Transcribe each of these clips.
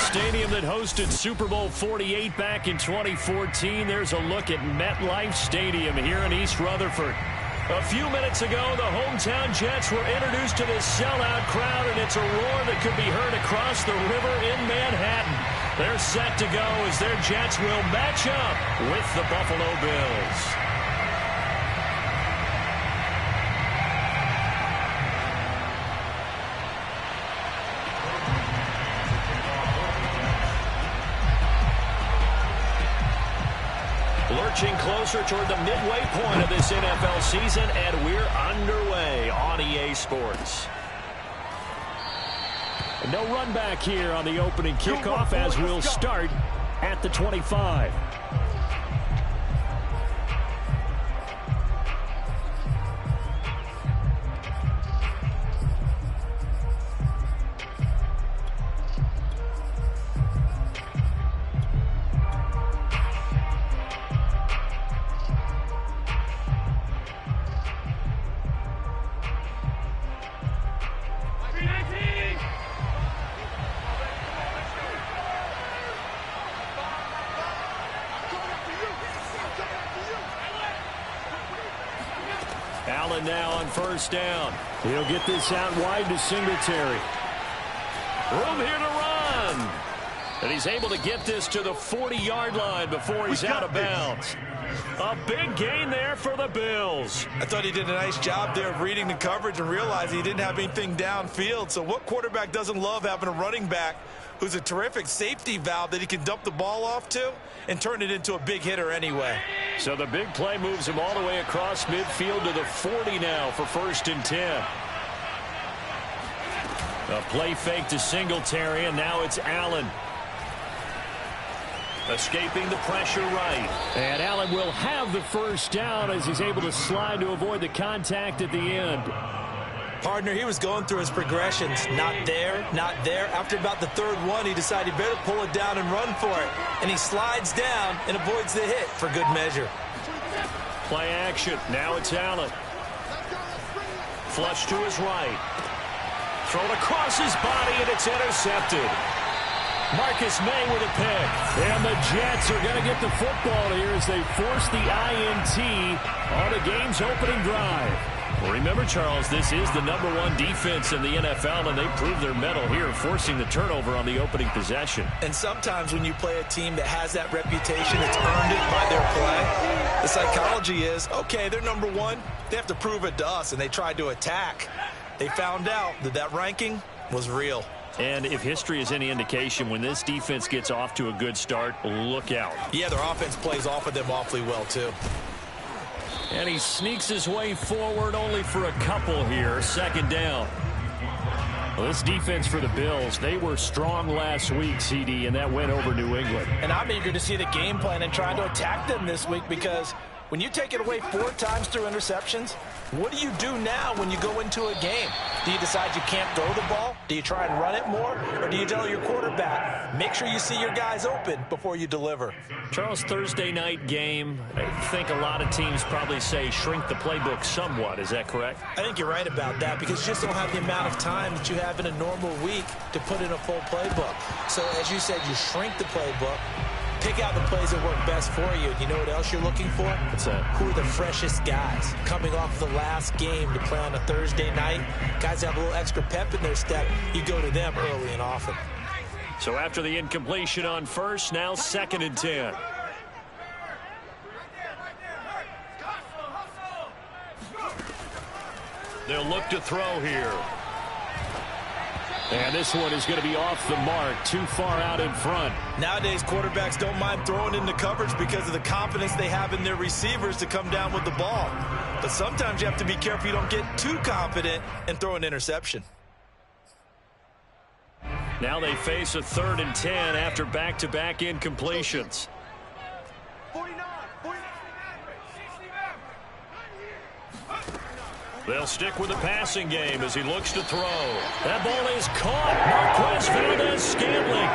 stadium that hosted Super Bowl 48 back in 2014. There's a look at MetLife Stadium here in East Rutherford. A few minutes ago, the hometown Jets were introduced to this sellout crowd, and it's a roar that could be heard across the river in Manhattan. They're set to go as their Jets will match up with the Buffalo Bills. Lurching closer toward the midway point of this NFL season, and we're underway on EA Sports. No run back here on the opening kickoff as we'll start at the 25. Allen now on first down. He'll get this out wide to Singletary. Room here to run. And he's able to get this to the 40-yard line before he's out of bounds. A big gain there for the Bills. I thought he did a nice job there of reading the coverage and realizing he didn't have anything downfield. So what quarterback doesn't love having a running back who's a terrific safety valve that he can dump the ball off to and turn it into a big hitter anyway? So the big play moves him all the way across midfield to the 40 now for 1st and 10. A play fake to Singletary, and now it's Allen. Escaping the pressure right. And Allen will have the first down as he's able to slide to avoid the contact at the end. Partner, he was going through his progressions. Not there, not there. After about the third one, he decided he better pull it down and run for it. And he slides down and avoids the hit for good measure. Play action. Now it's Allen. Flush to his right. Thrown across his body, and it's intercepted. Marcus May with a pick. And the Jets are going to get the football here as they force the INT on the game's opening drive. Remember, Charles, this is the #1 defense in the NFL, and they prove their mettle here, forcing the turnover on the opening possession. And sometimes when you play a team that has that reputation, it's earned it by their play. The psychology is, okay, they're #1. They have to prove it to us, and they tried to attack. They found out that that ranking was real. And if history is any indication, when this defense gets off to a good start, look out. Yeah, their offense plays off of them awfully well, too. And he sneaks his way forward only for a couple here. 2nd down. Well, this defense for the Bills, they were strong last week, CD, and that went over New England. And I'm eager to see the game plan and trying to attack them this week, because when you take it away 4 times through interceptions, what do you do now when you go into a game? Do you decide you can't throw the ball? Do you try and run it more? Or do you tell your quarterback, make sure you see your guys open before you deliver? Charles, Thursday night game, I think a lot of teams probably say shrink the playbook somewhat. Is that correct? I think you're right about that, because you just don't have the amount of time that you have in a normal week to put in a full playbook. So as you said, you shrink the playbook. Pick out the plays that work best for you. You know what else you're looking for? What's that? Who are the freshest guys coming off the last game to play on a Thursday night? Guys have a little extra pep in their step. You go to them early and often. So after the incompletion on first, now 2nd and 10. They'll look to throw here. And this one is going to be off the mark, too far out in front. Nowadays, quarterbacks don't mind throwing into coverage because of the confidence they have in their receivers to come down with the ball. But sometimes you have to be careful you don't get too confident and throw an interception. Now they face a 3rd and 10 after back-to-back incompletions. They'll stick with the passing game as he looks to throw. That ball is caught. Marquez Valdez-Scantling.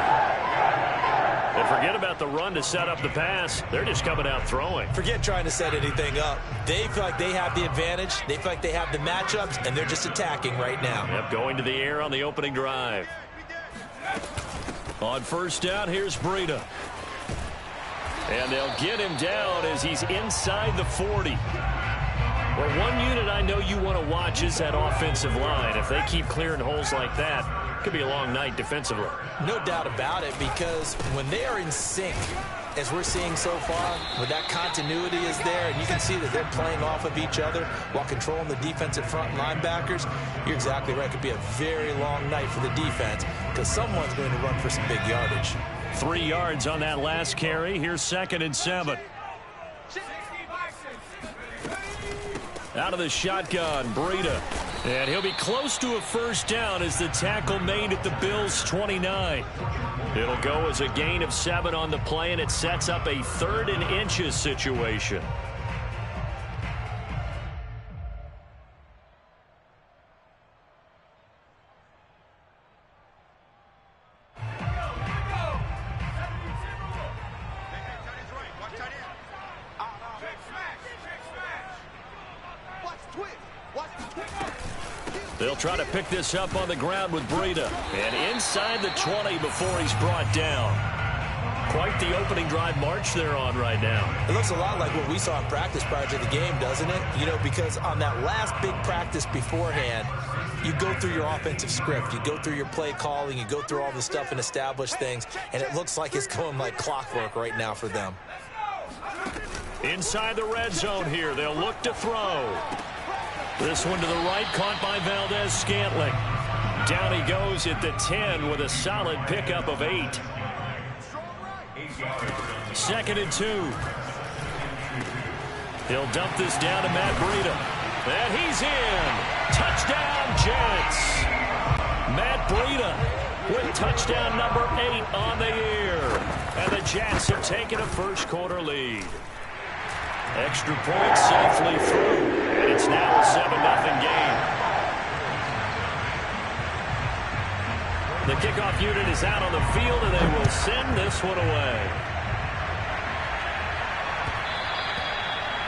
And forget about the run to set up the pass. They're just coming out throwing. Forget trying to set anything up. They feel like they have the advantage. They feel like they have the matchups, and they're just attacking right now. Yep, going to the air on the opening drive. On first down, here's Breida. And they'll get him down as he's inside the 40. Well, one unit I know you want to watch is that offensive line. If they keep clearing holes like that, it could be a long night defensively. No doubt about it, because when they are in sync, as we're seeing so far, when that continuity is there, and you can see that they're playing off of each other while controlling the defensive front linebackers, you're exactly right. It could be a very long night for the defense because someone's going to run for some big yardage. 3 yards on that last carry. Here's 2nd and 7. Out of the shotgun, Breida. And he'll be close to a first down as the tackle made at the Bills' 29. It'll go as a gain of 7 on the play, and it sets up a 3rd and inches situation. They'll try to pick this up on the ground with Breida. And inside the 20 before he's brought down. Quite the opening drive march they're on right now. It looks a lot like what we saw in practice prior to the game, doesn't it? You know, because on that last big practice beforehand, you go through your offensive script. You go through your play calling. You go through all the stuff and establish things. And it looks like it's going like clockwork right now for them. Inside the red zone here. They'll look to throw. This one to the right, caught by Valdez-Scantling. Down he goes at the 10 with a solid pickup of 8. 2nd and 2. He'll dump this down to Matt Breida. And he's in. Touchdown, Jets. Matt Breida with touchdown number 8 on the year. And the Jets have taken a first quarter lead. Extra point safely through. And it's now a 7-0 game. The kickoff unit is out on the field, and they will send this one away.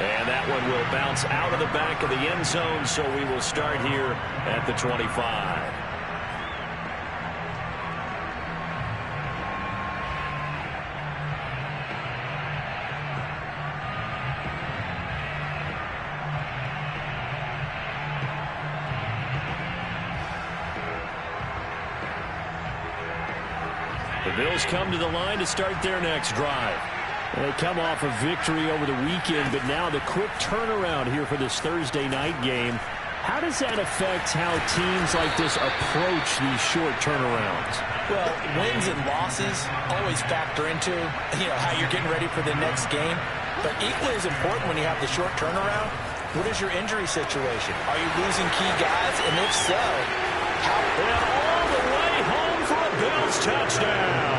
And that one will bounce out of the back of the end zone, so we will start here at the 25. The Bills come to the line to start their next drive. They come off a victory over the weekend, but now the quick turnaround here for this Thursday night game. How does that affect how teams like this approach these short turnarounds? Well, wins and losses always factor into, how you're getting ready for the next game. But equally as important when you have the short turnaround, what is your injury situation? Are you losing key guys? And if so, how? And all the way home for a Bills touchdown.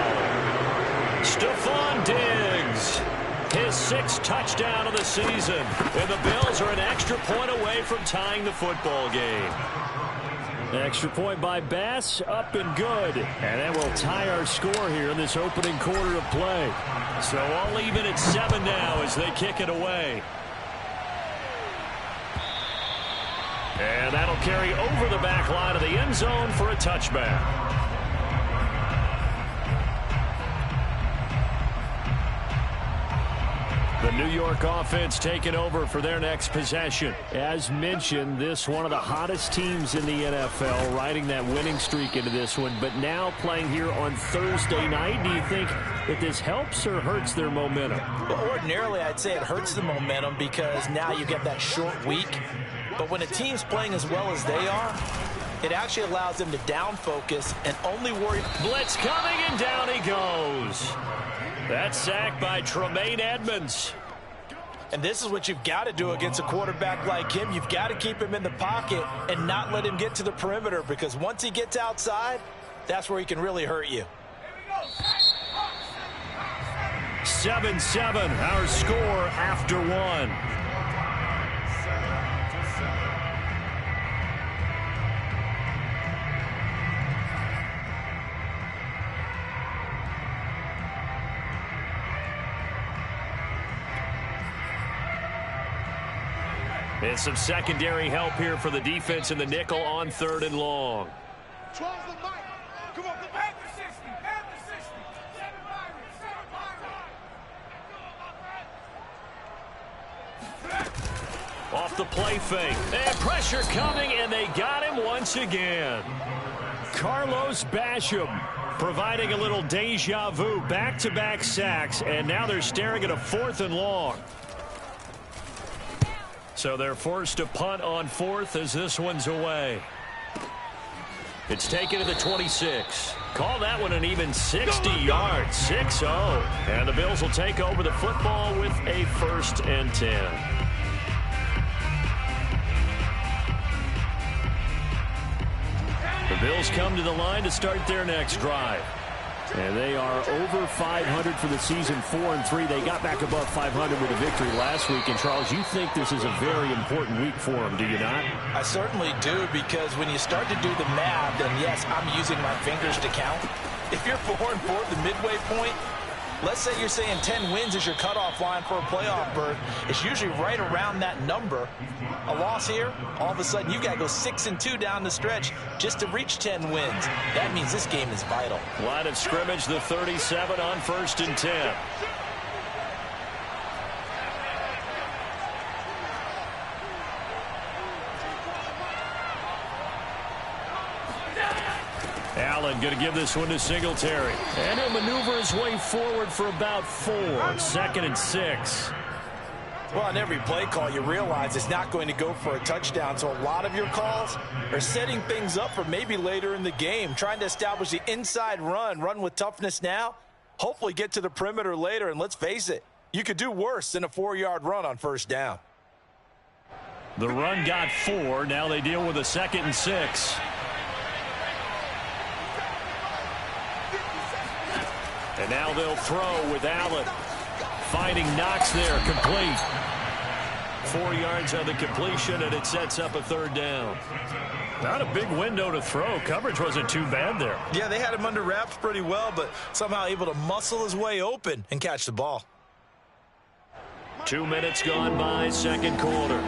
Stephon Diggs, his 6th touchdown of the season. And the Bills are an extra point away from tying the football game. Extra point by Bass, up and good. And that will tie our score here in this opening quarter of play. So all even at 7 now as they kick it away. And that'll carry over the back line of the end zone for a touchback. The New York offense taking over for their next possession. As mentioned, this one of the hottest teams in the NFL, riding that winning streak into this one, but now playing here on Thursday night. Do you think that this helps or hurts their momentum? Well, ordinarily, I'd say it hurts the momentum because now you get that short week. But when a team's playing as well as they are, it actually allows them to down focus and only worry. Blitz coming, and down he goes. That's sacked by Tremaine Edmonds. And this is what you've got to do against a quarterback like him. You've got to keep him in the pocket and not let him get to the perimeter, because once he gets outside, that's where he can really hurt you. 7-7, our score after 1. And some secondary help here for the defense in the nickel on 3rd and long. 12 the mic. Come on, the back to 60. Back to 60. Off the play fake. And pressure coming, and they got him once again. Carlos Basham providing a little deja vu. Back-to-back sacks, and now they're staring at a 4th and long. So they're forced to punt on 4th as this one's away. It's taken to the 26. Call that one an even 60 yards. 6-0. And the Bills will take over the football with a 1st and 10. The Bills come to the line to start their next drive. And they are over 500 for the season, 4-3. They got back above 500 with a victory last week. And, Charles, you think this is a very important week for them, do you not? I certainly do, because when you start to do the math, and yes, I'm using my fingers to count. If you're 4-4 at the midway point, let's say you're saying 10 wins is your cutoff line for a playoff berth. It's usually right around that number. A loss here, all of a sudden you've got to go 6-2 down the stretch just to reach 10 wins. That means this game is vital. Line of scrimmage, the 37 on 1st and 10. Allen going to give this one to Singletary. And he'll maneuver his way forward for about 4. 2nd and 6. Well, on every play call, you realize it's not going to go for a touchdown. So a lot of your calls are setting things up for maybe later in the game, trying to establish the inside run with toughness now, hopefully get to the perimeter later. And let's face it, you could do worse than a 4-yard run on 1st down. The run got 4. Now they deal with a 2nd and 6. And now they'll throw with Allen. Finding Knox there, complete. 4 yards on the completion, and it sets up a 3rd down. Not a big window to throw. Coverage wasn't too bad there. Yeah, they had him under wraps pretty well, but somehow able to muscle his way open and catch the ball. 2 minutes gone by, 2nd quarter.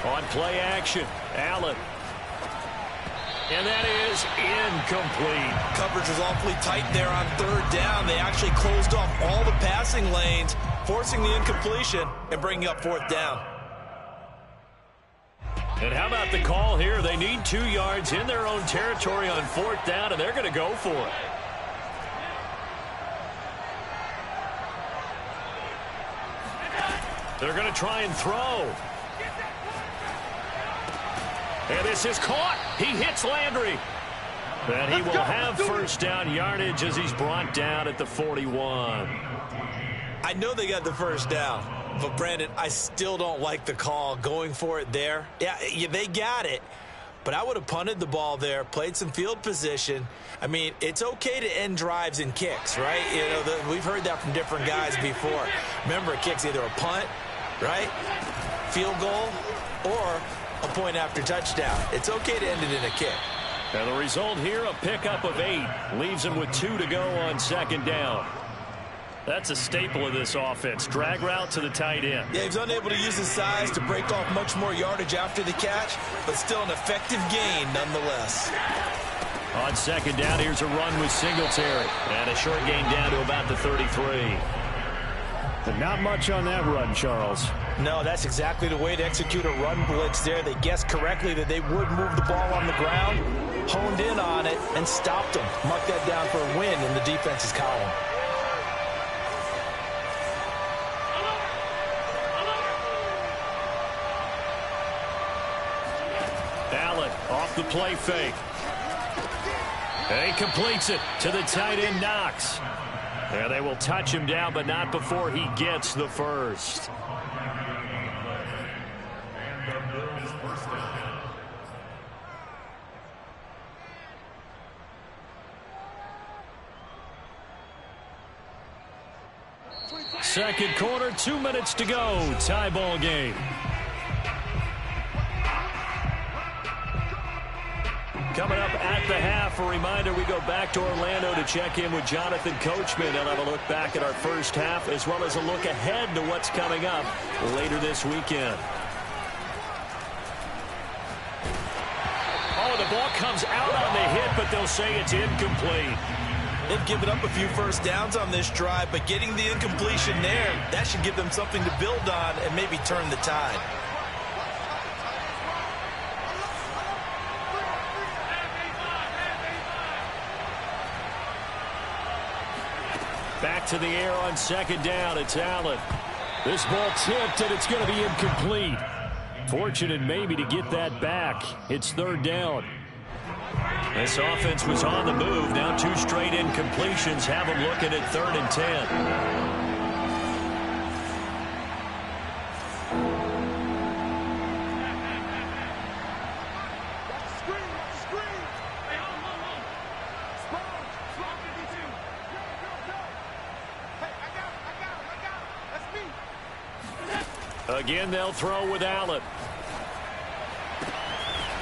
On play action, Allen. And that is incomplete. Coverage was awfully tight there on 3rd down. They actually closed off all the passing lanes, forcing the incompletion and bringing up 4th down. And how about the call here? They need 2 yards in their own territory on 4th down, and they're going to go for it. They're going to try and throw. And this is caught. He hits Landry. And he will have 1st down yardage as he's brought down at the 41. I know they got the 1st down, but, Brandon, I still don't like the call going for it there. Yeah, they got it, but I would have punted the ball there, played some field position. I mean, it's okay to end drives and kicks, right? You know, we've heard that from different guys before. Remember, a kick's either a punt, right, field goal, or a point after touchdown. It's okay to end it in a kick. And the result here, a pickup of 8. Leaves him with 2 to go on 2nd down. That's a staple of this offense. Drag route to the tight end. Yeah, he's unable to use his size to break off much more yardage after the catch, but still an effective gain nonetheless. On 2nd down, here's a run with Singletary. And a short gain down to about the 33. But not much on that run, Charles. No, that's exactly the way to execute a run blitz there. They guessed correctly that they would move the ball on the ground, honed in on it, and stopped them. Mark that down for a win in the defense's column. Allen off the play fake. And he completes it to the tight end, Knox. And they will touch him down, but not before he gets the 1st. Second quarter, 2 minutes to go. Tie ball game. Coming up at the half, a reminder, we go back to Orlando to check in with Jonathan Coachman and have a look back at our first half as well as a look ahead to what's coming up later this weekend. ball comes out on the hit, but they'll say it's incomplete. They've given up a few first downs on this drive, but getting the incompletion there, that should give them something to build on and maybe turn the tide. Back to the air on second down. It's Allen. This ball tipped, and it's going to be incomplete. Fortunate maybe to get that back. It's third down. This offense was on the move. Now 2 straight incompletions have them looking at 3rd and 10. Again, they'll throw with Allen.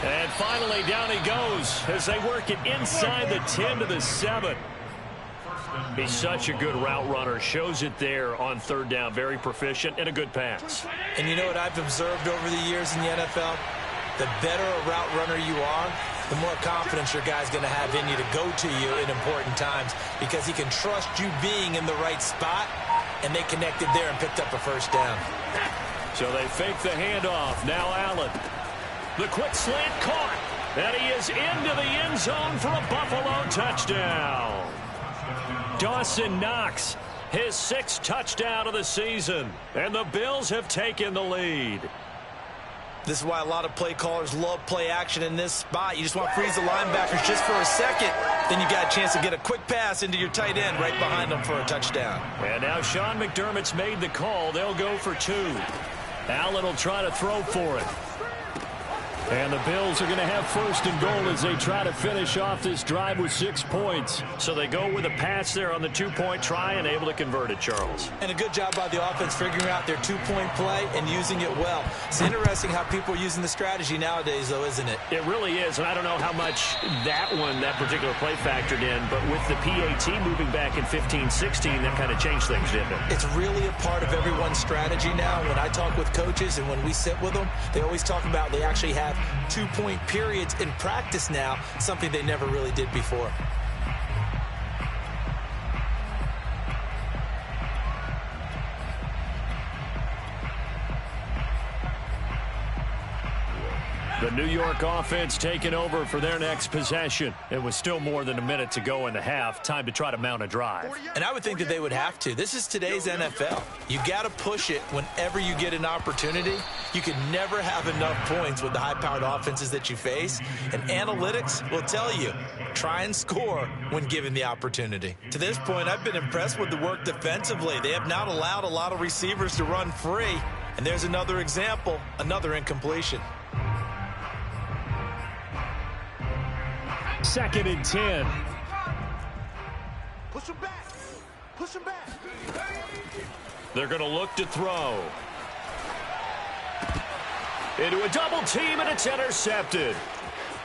And finally, down he goes as they work it inside the 10 to the 7. He's such a good route runner. Shows it there on 3rd down. Very proficient and a good pass. And you know what I've observed over the years in the NFL? The better a route runner you are, the more confidence your guy's going to have in you to go to you in important times because he can trust you being in the right spot, and they connected there and picked up a first down. So they fake the handoff. Now Allen. The quick slant caught. And he is into the end zone for a Buffalo touchdown. Dawson Knox, his 6th touchdown of the season. And the Bills have taken the lead. This is why a lot of play callers love play action in this spot. You just want to freeze the linebackers just for a second. Then you got a chance to get a quick pass into your tight end right behind them for a touchdown. And now Sean McDermott's made the call. They'll go for 2. Allen will try to throw for it. And the Bills are going to have 1st and goal as they try to finish off this drive with 6 points. So they go with a pass there on the 2-point try and able to convert it, Charles. And a good job by the offense figuring out their 2-point play and using it well. It's interesting how people are using the strategy nowadays, though, isn't it? It really is, and I don't know how much that particular play factored in, but with the PAT moving back in 15-16, that kind of changed things, didn't it? It's really a part of everyone's strategy now. When I talk with coaches and when we sit with them, they always talk about they actually have 2-point periods in practice now, something they never really did before. The New York offense taking over for their next possession. It was still more than a minute to go in the half. Time to try to mount a drive. And I would think that they would have to. This is today's NFL. You got to push it whenever you get an opportunity. You can never have enough points with the high-powered offenses that you face. And analytics will tell you, try and score when given the opportunity. To this point, I've been impressed with the work defensively. They have not allowed a lot of receivers to run free. And there's another example, another incompletion. 2nd and 10. Push him back. Push him back. They're going to look to throw. Into a double team, and it's intercepted.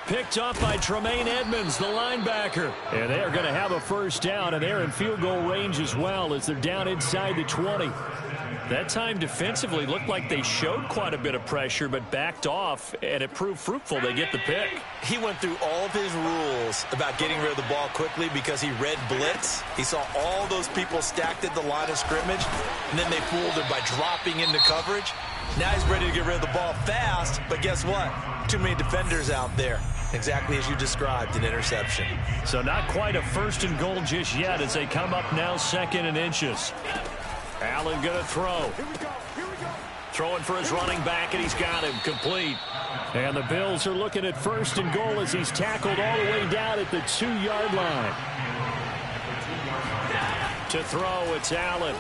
Picked off by Tremaine Edmonds, the linebacker. And they are going to have a first down, and they're in field goal range as well as they're down inside the 20. That time defensively looked like they showed quite a bit of pressure but backed off, and it proved fruitful. They get the pick. He went through all of his rules about getting rid of the ball quickly because he read blitz. He saw all those people stacked at the line of scrimmage, and then they fooled him by dropping into coverage. Now he's ready to get rid of the ball fast, but guess what? Too many defenders out there. Exactly as you described, an interception. So not quite a 1st and goal just yet as they come up now 2nd and inches. Allen going to throw. Here we go. Throwing for his running back, and he's got him complete. And the Bills are looking at 1st and goal as he's tackled all the way down at the 2-yard line. To throw, it's Allen.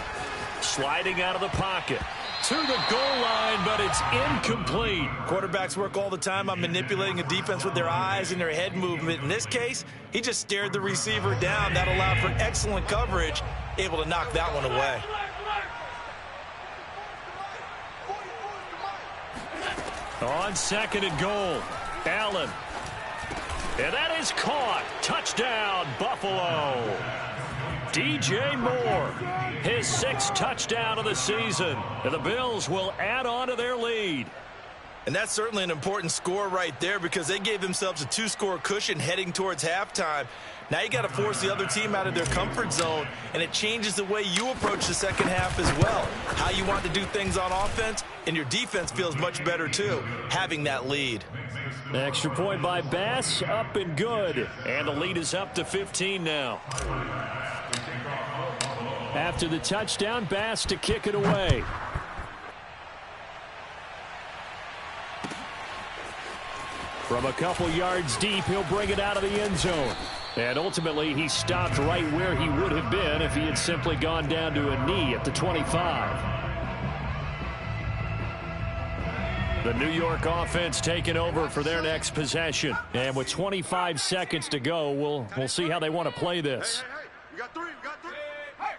Sliding out of the pocket. To the goal line, but it's incomplete. Quarterbacks work all the time on manipulating a defense with their eyes and their head movement. In this case, he just stared the receiver down. That allowed for excellent coverage, able to knock that one away. On 2nd and goal, Allen. And that is caught. Touchdown, Buffalo. DJ Moore, his 6th touchdown of the season. And the Bills will add on to their lead. And that's certainly an important score right there because they gave themselves a 2-score cushion heading towards halftime. Now you got to force the other team out of their comfort zone, and it changes the way you approach the second half as well. How you want to do things on offense, and your defense feels much better too, having that lead. Extra point by Bass, up and good. And the lead is up to 15 now. After the touchdown, Bass to kick it away. From a couple yards deep, he'll bring it out of the end zone. And ultimately, he stopped right where he would have been if he had simply gone down to a knee at the 25. The New York offense taking over for their next possession. And with 25 seconds to go, we'll see how they want to play this. Hey, we got three. Hey.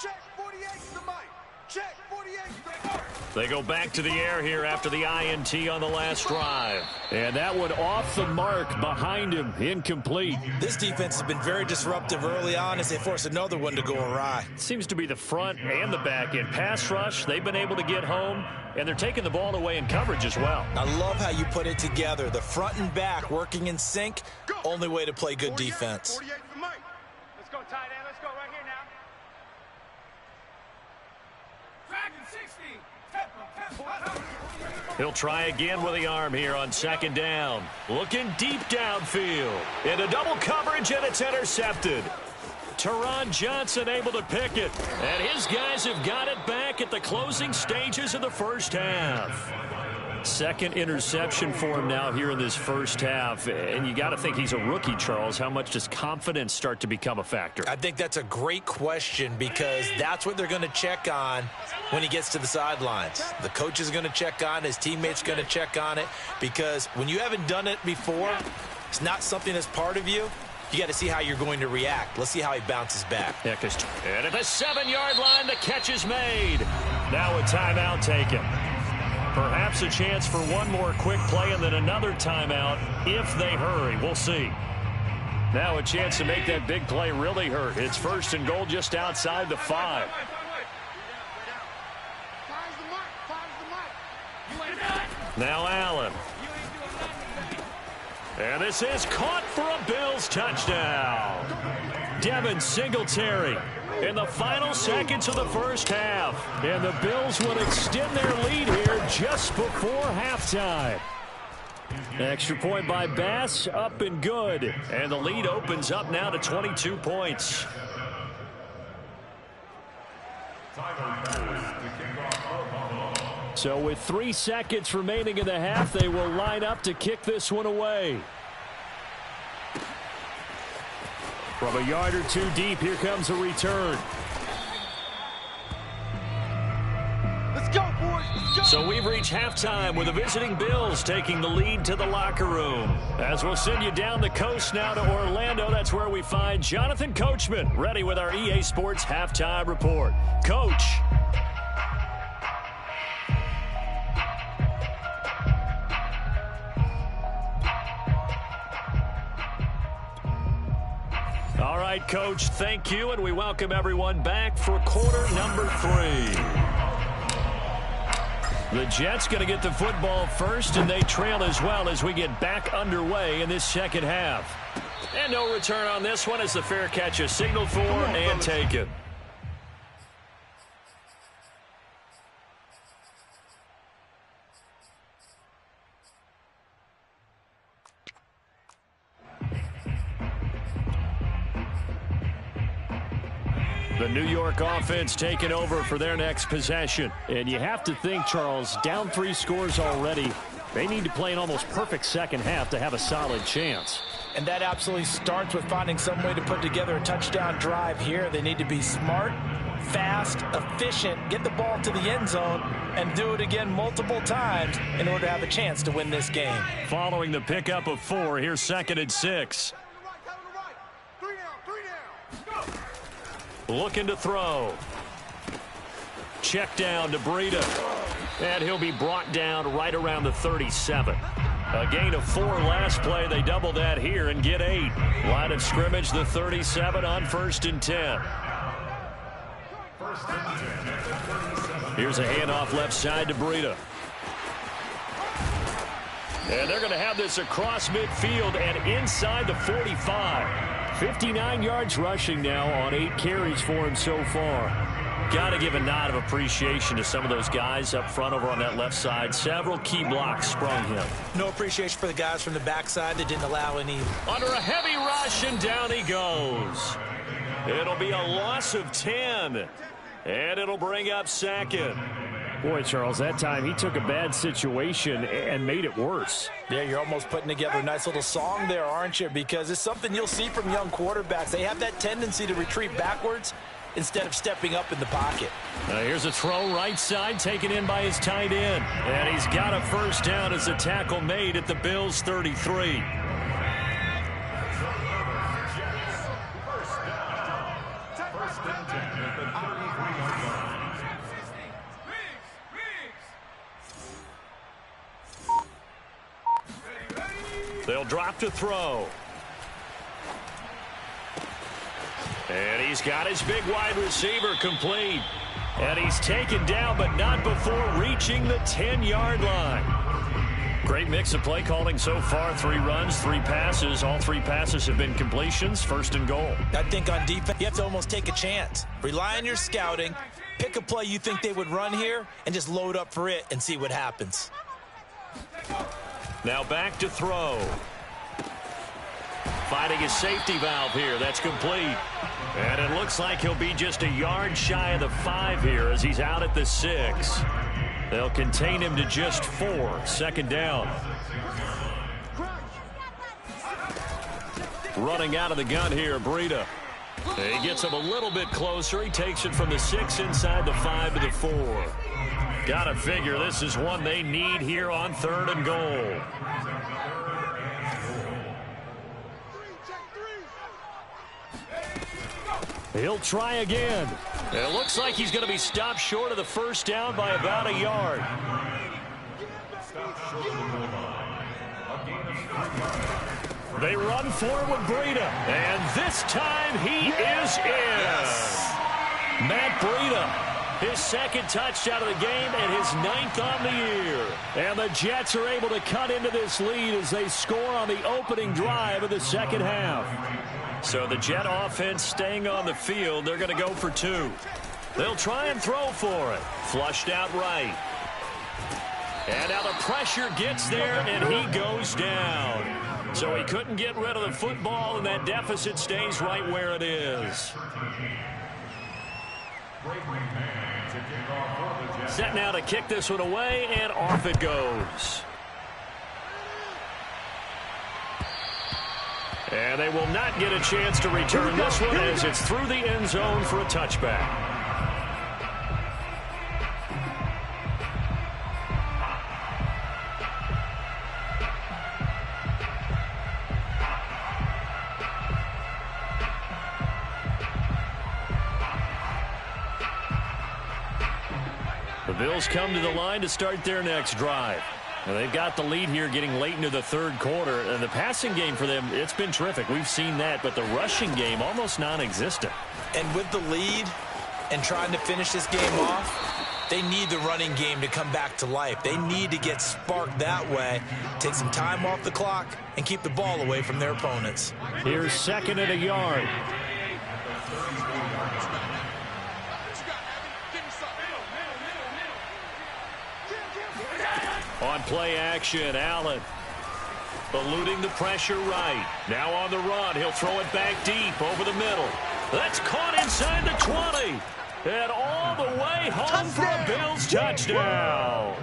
Check 48 to the mic. Check 48 to the mic. They go back to the air here after the INT on the last drive. And that one off the mark behind him, incomplete. This defense has been very disruptive early on as they force another one to go awry. Seems to be the front and the back end. Pass rush, they've been able to get home, and they're taking the ball away in coverage as well. I love how you put it together. The front and back working in sync, only way to play good defense. 48 to the mic. Let's go, tight end. Let's go right here now. Dragon 60. He'll try again with the arm here on second down. Looking deep downfield. Into double coverage, and it's intercepted. Teron Johnson able to pick it. And his guys have got it back at the closing stages of the first half. Second interception for him now here in this first half. And you got to think he's a rookie, Charles. How much does confidence start to become a factor? I think that's a great question because that's what they're going to check on when he gets to the sidelines. The coach is going to check on, his teammates going to check on it, because when you haven't done it before, it's not something that's part of you. You got to see how you're going to react. Let's see how he bounces back. Yeah, and at the 7-yard line, the catch is made. Now a timeout taken. Perhaps a chance for one more quick play and then another timeout if they hurry. We'll see. Now a chance to make that big play really hurt. It's first and goal just outside the 5. Now Allen. And this is caught for a Bills touchdown. Devin Singletary in the final seconds of the first half. And the Bills will extend their lead here just before halftime. Extra point by Bass, up and good. And the lead opens up now to 22 points. So with 3 seconds remaining in the half, they will line up to kick this one away. From a yard or two deep, here comes a return. Let's go, boys. Let's go. So we've reached halftime with the visiting Bills taking the lead to the locker room. As we'll send you down the coast now to Orlando, that's where we find Jonathan Coachman ready with our EA Sports Halftime Report. Coach. All right, Coach, thank you, and we welcome everyone back for quarter number 3. The Jets going to get the football first, and they trail as well as we get back underway in this second half. And no return on this one as the fair catch is signaled for and taken. The New York offense taking over for their next possession. And you have to think, Charles, down 3 scores already. They need to play an almost perfect second half to have a solid chance. And that absolutely starts with finding some way to put together a touchdown drive here. They need to be smart, fast, efficient, get the ball to the end zone, and do it again multiple times in order to have a chance to win this game. Following the pickup of 4, here's 2nd and 6. Looking to throw. Check down to Breida. And he'll be brought down right around the 37. A gain of 4 last play. They double that here and get 8. Line of scrimmage, the 37 on 1st and 10. Here's a handoff left side to Breida. And they're going to have this across midfield and inside the 45. 59 yards rushing now on 8 carries for him so far. Got to give a nod of appreciation to some of those guys up front over on that left side. Several key blocks sprung him. No appreciation for the guys from the backside that didn't allow any. Under a heavy rush, and down he goes. It'll be a loss of 10, and it'll bring up second. Boy, Charles, that time he took a bad situation and made it worse. Yeah, you're almost putting together a nice little song there, aren't you? Because it's something you'll see from young quarterbacks. They have that tendency to retreat backwards instead of stepping up in the pocket. Here's a throw right side taken in by his tight end. And he's got a first down as a tackle made at the Bills' 33. They'll drop to throw. And he's got his big wide receiver complete. And he's taken down, but not before reaching the 10-yard line. Great mix of play calling so far. 3 runs, 3 passes. All 3 passes have been completions. First and goal. I think on defense, you have to almost take a chance. Rely on your scouting. Pick a play you think they would run here and just load up for it and see what happens. Now back to throw. Finding his safety valve here. That's complete. And it looks like he'll be just a yard shy of the 5 here as he's out at the 6. They'll contain him to just 4. Second down. Running out of the gun here, Breida. He gets him a little bit closer. He takes it from the 6 inside the 5 to the 4. Gotta figure this is one they need here on 3rd and goal. He'll try again. It looks like he's going to be stopped short of the first down by about a yard. They run forward with Breida. And this time he is in. Yes. Matt Breida. His 2nd touchdown of the game and his 9th on the year. And the Jets are able to cut into this lead as they score on the opening drive of the second half. So the Jet offense staying on the field. They're going to go for 2. They'll try and throw for it. Flushed out right. And now the pressure gets there, and he goes down. So he couldn't get rid of the football, and that deficit stays right where it is. Set now to kick this one away, and off it goes. And they will not get a chance to return this one as it's through the end zone for a touchback. The Bills come to the line to start their next drive. And they've got the lead here getting late into the 3rd quarter. And the passing game for them, it's been terrific. We've seen that. But the rushing game, almost non-existent. And with the lead and trying to finish this game off, they need the running game to come back to life. They need to get sparked that way, take some time off the clock, and keep the ball away from their opponents. Here's 2nd and a yard. On play action, Allen eluding the pressure right. Now on the run, he'll throw it back deep over the middle. That's caught inside the 20. And all the way home for a Bills touchdown.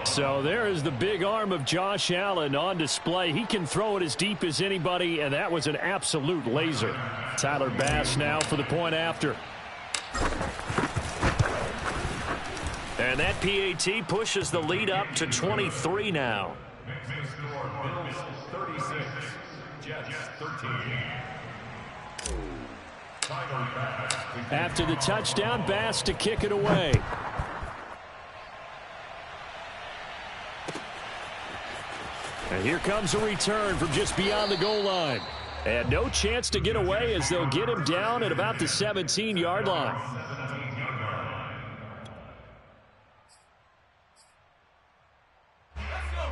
So there is the big arm of Josh Allen on display. He can throw it as deep as anybody, and that was an absolute laser. Tyler Bass now for the point after. And that PAT pushes the lead up to 23 now. Bills 36, Jets 13. After the touchdown, Bass to kick it away. And here comes a return from just beyond the goal line. And no chance to get away as they'll get him down at about the 17-yard line.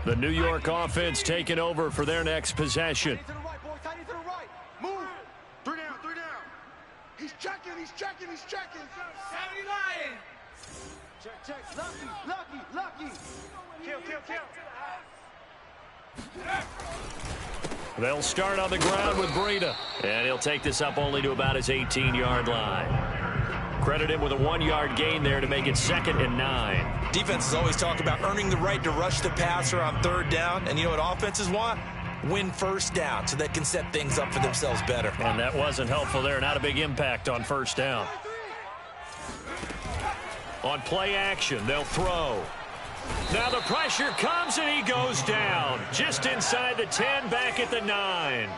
The New York offense taking over for their next possession. To the right, boys. Tight end to the right. Move. 3 down, 3 down. He's checking, he's checking, he's checking. 70 lying. Check, check. Lucky. Kill. They'll start on the ground with Breida. And he'll take this up only to about his 18-yard line. Credit him with a 1-yard gain there to make it 2nd and 9. Defenses always talk about earning the right to rush the passer on 3rd down. And you know what offenses want? Win 1st down so they can set things up for themselves better. And that wasn't helpful there. Not a big impact on 1st down. On play action, they'll throw. Now the pressure comes and he goes down. Just inside the 10, back at the 9.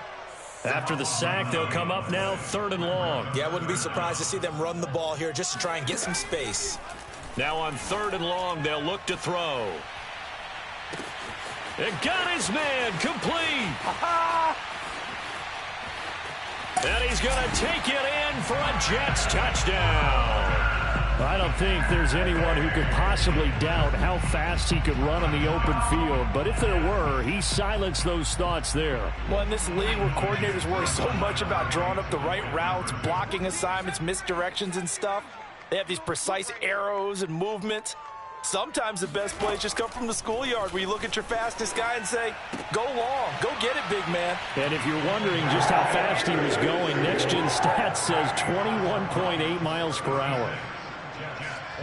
After the sack, they'll come up now 3rd and long. Yeah, I wouldn't be surprised to see them run the ball here just to try and get some space. Now on 3rd and long, they'll look to throw. It got his man complete. And he's going to take it in for a Jets touchdown. I don't think there's anyone who could possibly doubt how fast he could run on the open field. But if there were, he silenced those thoughts there. Well, in this league where coordinators worry so much about drawing up the right routes, blocking assignments, misdirections and stuff, they have these precise arrows and movements. Sometimes the best plays just come from the schoolyard where you look at your fastest guy and say, go long, go get it, big man. And if you're wondering just how fast he was going, Next Gen Stats says 21.8 miles per hour.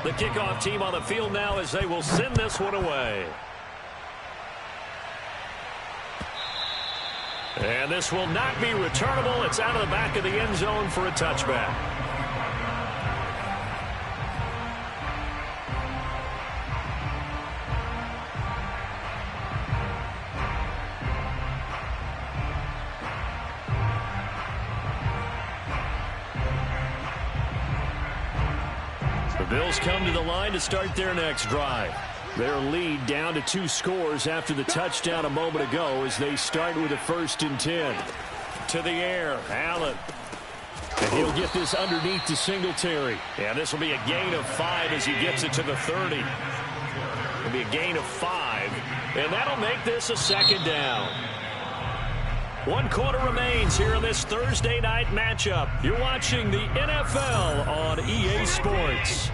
The kickoff team on the field now as they will send this one away. And this will not be returnable. It's out of the back of the end zone for a touchback. The Bills come to the line to start their next drive. Their lead down to 2 scores after the touchdown a moment ago as they start with a 1st and 10. To the air, Allen. And he'll get this underneath to Singletary. And this will be a gain of 5 as he gets it to the 30. It'll be a gain of 5. And that'll make this a 2nd down. 1 quarter remains here in this Thursday night matchup. You're watching the NFL on EA Sports.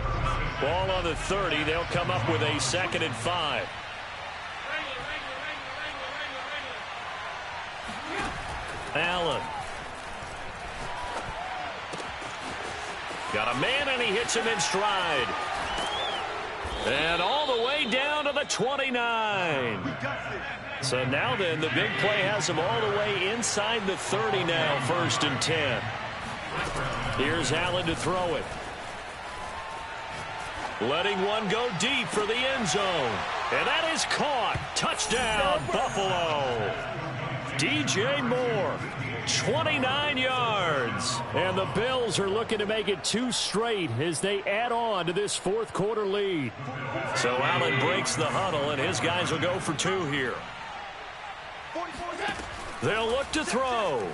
Ball on the 30. They'll come up with a 2nd and 5. Allen. Got a man and he hits him in stride. And all the way down to the 29. So now then, the big play has him all the way inside the 30 now, 1st and 10. Here's Allen to throw it. Letting one go deep for the end zone. And that is caught. Touchdown, Buffalo. DJ Moore, 29 yards. And the Bills are looking to make it 2 straight as they add on to this 4th quarter lead. So Allen breaks the huddle, and his guys will go for 2 here. They'll look to throw.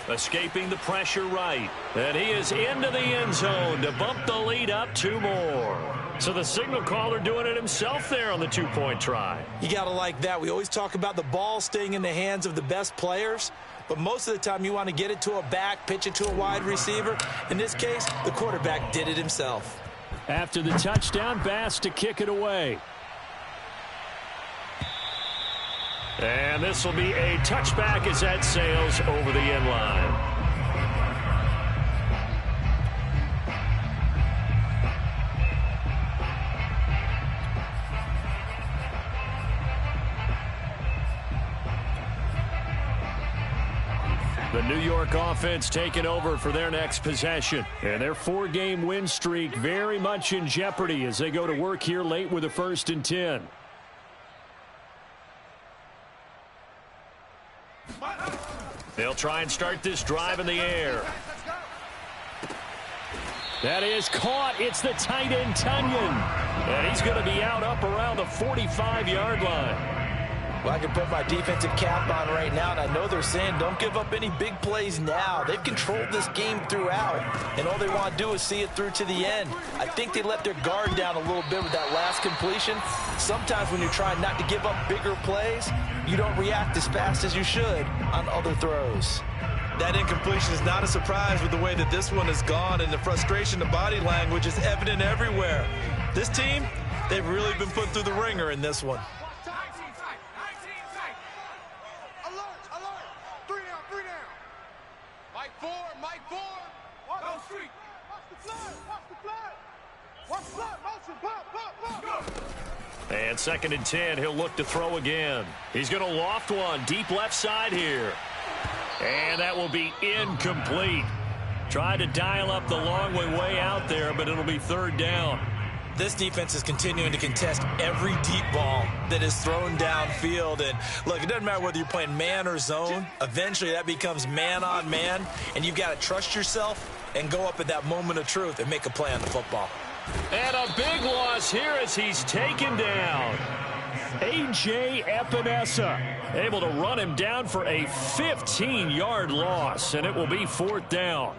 Escaping the pressure right. And he is into the end zone to bump the lead up 2 more. So the signal caller doing it himself there on the 2-point try. You got to like that. We always talk about the ball staying in the hands of the best players, but most of the time you want to get it to a back, pitch it to a wide receiver. In this case, the quarterback did it himself. After the touchdown, Bass to kick it away. And this will be a touchback as that sails over the end line. The New York offense taking over for their next possession. And their 4-game win streak very much in jeopardy as they go to work here late with a 1st and 10. They'll try and start this drive in the air. That is caught. It's the tight end, Tunyon. And he's going to be out up around the 45-yard line. Well, I can put my defensive cap on right now, and I know they're saying don't give up any big plays now. They've controlled this game throughout, and all they want to do is see it through to the end. I think they let their guard down a little bit with that last completion. Sometimes when you're trying not to give up bigger plays, you don't react as fast as you should on other throws. That incompletion is not a surprise with the way that this one has gone, and the frustration, the body language is evident everywhere. This team, they've really been put through the ringer in this one. And 2nd and 10, he'll look to throw again. He's going to loft one deep left side here. And that will be incomplete. Tried to dial up the long way out there, but it'll be 3rd down. This defense is continuing to contest every deep ball that is thrown downfield. And look, it doesn't matter whether you're playing man or zone. Eventually that becomes man on man, and you've got to trust yourself and go up at that moment of truth and make a play on the football. And a big loss here as he's taken down. A.J. Epinesa able to run him down for a 15-yard loss, and it will be 4th down.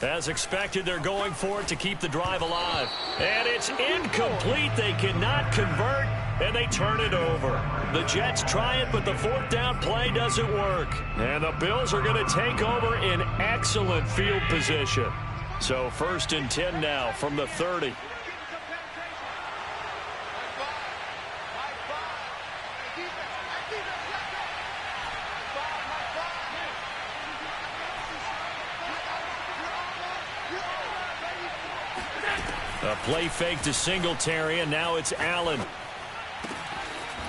As expected, they're going for it to keep the drive alive. And it's incomplete. They cannot convert, and they turn it over. The Jets try it, but the 4th down play doesn't work. And the Bills are going to take over in excellent field position. So 1st and 10 now from the 30. A play fake to Singletary, and now it's Allen.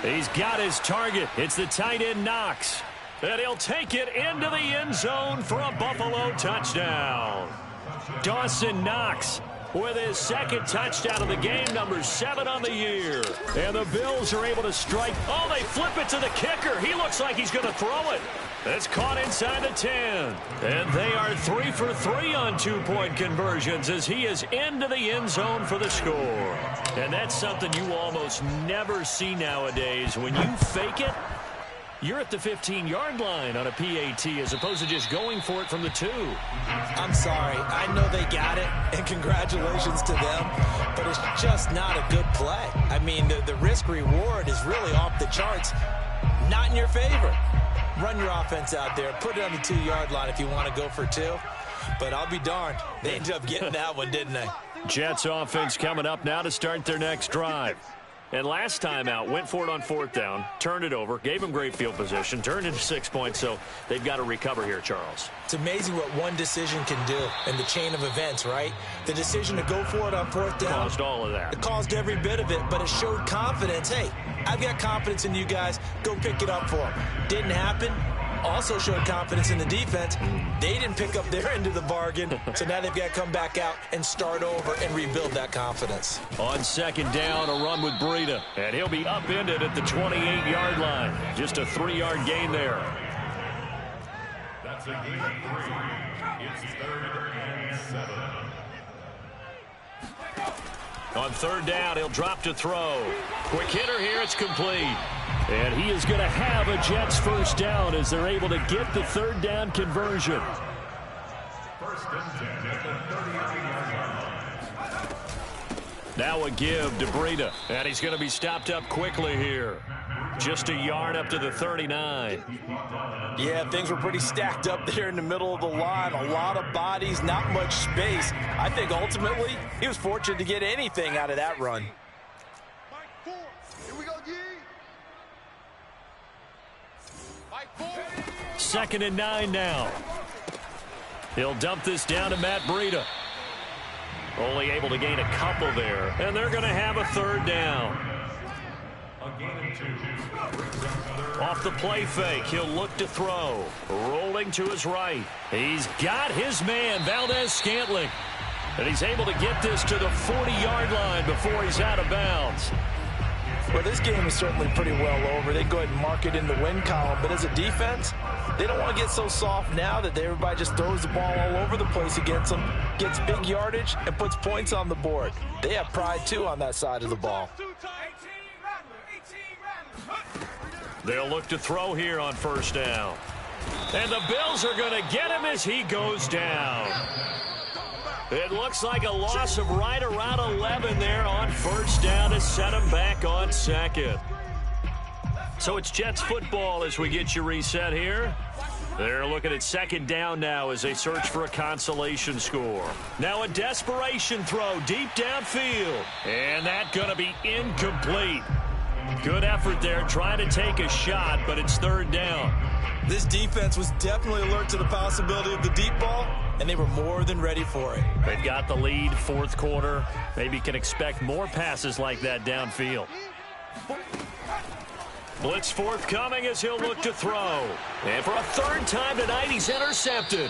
He's got his target. It's the tight end Knox. And he'll take it into the end zone for a Buffalo touchdown. Dawson Knox with his 2nd touchdown of the game, number 7 on the year. And the Bills are able to strike. Oh, they flip it to the kicker. He looks like he's going to throw it. It's caught inside the 10. And they are 3 for 3 on 2-point conversions as he is into the end zone for the score. And that's something you almost never see nowadays. When you fake it, you're at the 15-yard line on a PAT as opposed to just going for it from the 2. I'm sorry. I know they got it, and congratulations to them, but it's just not a good play. I mean, the risk-reward is really off the charts. Not in your favor. Run your offense out there. Put it on the 2-yard line if you want to go for 2. But I'll be darned. They ended up getting that one, didn't they? Jets offense coming up now to start their next drive. And last time out, went for it on 4th down, turned it over, gave them great field position, turned into 6 points, so they've got to recover here, Charles. It's amazing what one decision can do in the chain of events, right? The decision to go for it on 4th down. Caused all of that. It caused every bit of it, but it showed confidence. Hey, I've got confidence in you guys. Go pick it up for them. Didn't happen. Also showed confidence in the defense. They didn't pick up their end of the bargain, so now they've got to come back out and start over and rebuild that confidence. On 2nd down, a run with Breida, and he'll be upended at the 28-yard line. Just a 3-yard gain there. That's a gain of 3. It's 3rd and 7. On 3rd down, he'll drop to throw. Quick hitter here, it's complete. And he is going to have a Jets 1st down as they're able to get the 3rd down conversion. 1st and 10 at the 39-yard line. Now a give to Breida, and he's going to be stopped up quickly here. Just a yard up to the 39. Yeah, things were pretty stacked up there in the middle of the line. A lot of bodies, not much space. I think ultimately he was fortunate to get anything out of that run. Here we go, G. 2nd and 9 now. He'll dump this down to Matt Breida. Only able to gain a couple there, and they're going to have a 3rd down. A gain of 2. Off the play fake, he'll look to throw. Rolling to his right. He's got his man, Valdez-Scantling. And he's able to get this to the 40-yard line before he's out of bounds. Well, this game is certainly pretty well over. They go ahead and mark it in the win column. But as a defense, they don't want to get so soft now that everybody just throws the ball all over the place against them, gets big yardage, and puts points on the board. They have pride, too, on that side of the ball. They'll look to throw here on first down. And the Bills are going to get him as he goes down. It looks like a loss of right around 11 there on first down to set him back on second. So it's Jets football as we get you reset here. They're looking at second down now as they search for a consolation score. Now a desperation throw deep downfield. And that's going to be incomplete. Good effort there trying to take a shot, but it's third down. This defense was definitely alert to the possibility of the deep ball, and they were more than ready for it. They've got the lead, fourth quarter. Maybe can expect more passes like that downfield. Blitz forthcoming as he'll look to throw. And for a third time tonight, he's intercepted.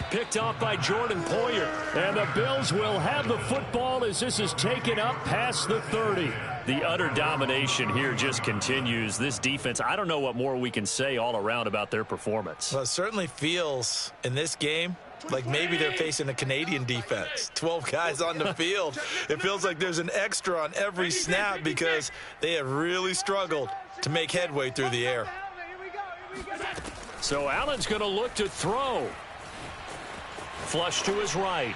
Picked off by Jordan Poyer. And the Bills will have the football as this is taken up past the 30. The utter domination here just continues. This defense, I don't know what more we can say all around about their performance. Well, it certainly feels in this game like maybe they're facing a Canadian defense. 12 guys on the field. It feels like there's an extra on every snap because they have really struggled to make headway through the air. So Allen's going to look to throw. Flush to his right.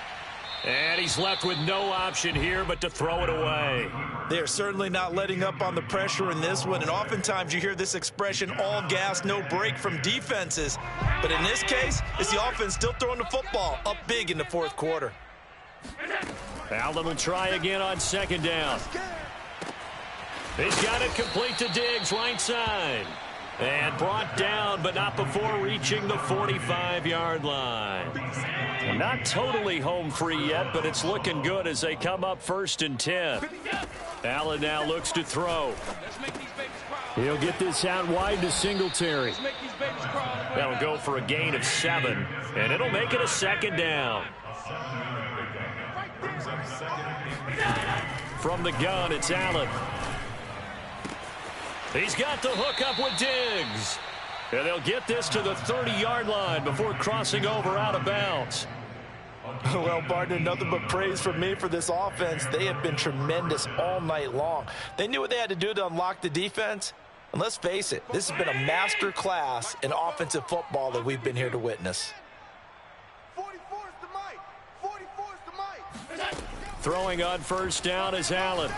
And he's left with no option here but to throw it away. They are certainly not letting up on the pressure in this one, and oftentimes you hear this expression, all gas, no break from defenses. But in this case, it's the offense still throwing the football up big in the fourth quarter. Allen will try again on second down. He's got it complete to Diggs, right side. And brought down, but not before reaching the 45-yard line. Not totally home free yet, but it's looking good as they come up first and 10. Allen now looks to throw. He'll get this out wide to Singletary. That'll go for a gain of 7, and it'll make it a second down. From the gun, it's Allen. He's got the hook up with Diggs. And they'll get this to the 30-yard line before crossing over out of bounds. Well, partner, nothing but praise from me for this offense. They have been tremendous all night long. They knew what they had to do to unlock the defense. And let's face it, this has been a master class in offensive football that we've been here to witness. 44 is the mic. 44 is the mic. Throwing on first down is Allen.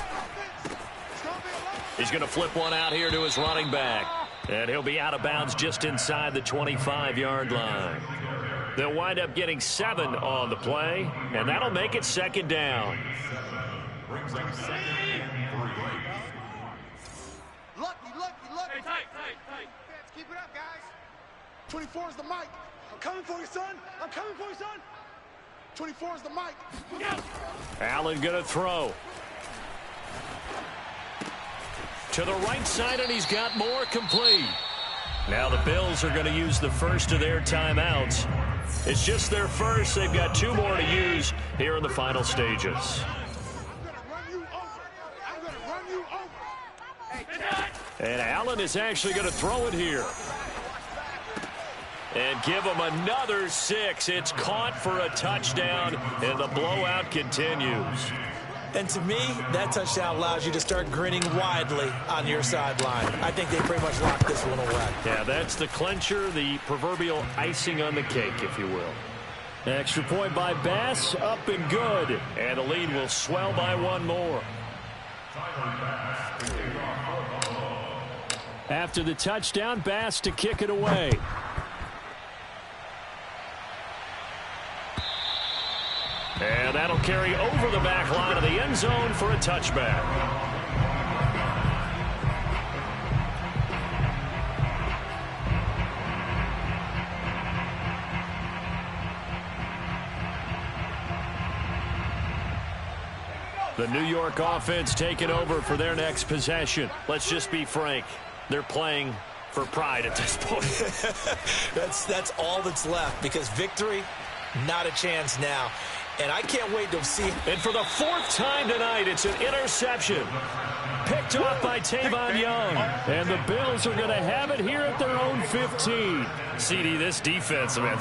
He's going to flip one out here to his running back. And he'll be out of bounds just inside the 25-yard line. They'll wind up getting 7 on the play, and that'll make it second down. Lucky. Hey, tight. Keep it up, guys. 24 is the mic. I'm coming for you, son. 24 is the mic. Allen going to throw. To the right side, and he's got more complete. Now the Bills are going to use the first of their timeouts. It's just their first. They've got 2 more to use here in the final stages. I'm going to run you over. And Allen is actually going to throw it here. And give him another 6. It's caught for a touchdown, and the blowout continues. And to me, that touchdown allows you to start grinning widely on your sideline. I think they pretty much locked this one away. Yeah, that's the clincher, the proverbial icing on the cake, if you will. Extra point by Bass, up and good. And the lead will swell by 1 more. After the touchdown, Bass to kick it away. And that'll carry over the back line of the end zone for a touchback. The New York offense taking over for their next possession. Let's just be frank. They're playing for pride at this point. That's all that's left because victory, not a chance now. And I can't wait to see. And for the 4th time tonight, it's an interception. Picked off by Tavon Young. And the Bills are going to have it here at their own 15. CD, this defense, man,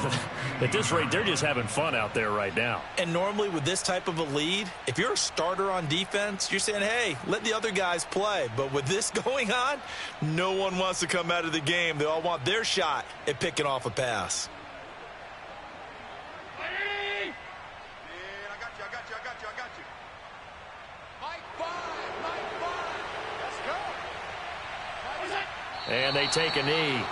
at this rate, they're just having fun out there right now. And normally with this type of a lead, if you're a starter on defense, you're saying, hey, let the other guys play. But with this going on, no one wants to come out of the game. They all want their shot at picking off a pass. And they take a knee.